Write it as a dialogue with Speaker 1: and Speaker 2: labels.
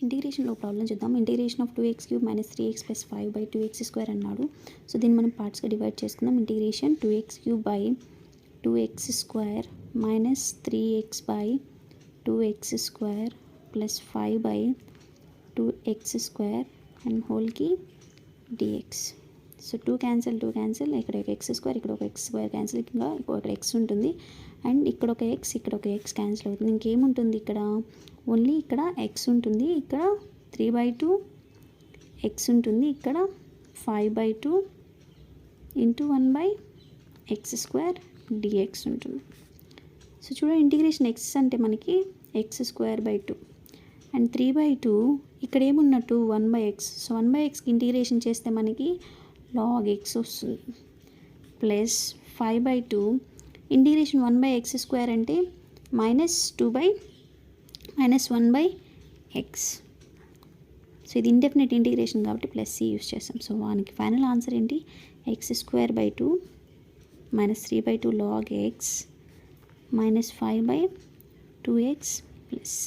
Speaker 1: ఇంటిగ్రేషన్లో problem చూద్దాం. Integration of 2x³ - 3x + 5 / 2x² అన్నాడు. So దీన్ని మనం పార్ట్స్గా డివైడ్ చేసుకుందాం. Integration 2x³ / 2x² - 3x / 2x² + 5 / 2x² and హోల్కి dx. సో 2 క్యాన్సిల్ ఇక్కడ ఒక x² ఇక్కడ ఒక x² క్యాన్సిల్, ఇంకా ఇక్కడ x ఉంటుంది అండ్ ఇక్కడ ఒక x క్యాన్సిల్ అవుతుంది. ఇంకేముంటుంది ఇక్కడ? ఓన్లీ ఇక్కడ x ఉంటుంది, ఇక్కడ 3/2 x ఉంటుంది, ఇక్కడ 5/2 × 1/x² dx ఉంటుంది. సో చూడండి, ఇంటిగ్రేషన్ x అంటే మనకి x²/2 అండ్ 3/2 ఇక్కడ ఏమున్నట్టు 1/x. సో 1/xకి ఇంటిగ్రేషన్ చేస్తే మనకి log x వస్తుంది ప్లస్ 5/2 ఇంటిగ్రేషన్ 1/x² అంటే -1/x. సో ఇది ఇండెఫినెట్ ఇంటిగ్రేషన్ కాబట్టి ప్లస్ c యూస్ చేస్తాం. సో వానికి ఫైనల్ ఆన్సర్ ఏంటి? x²/2 -3/2 log x -5/2x + c.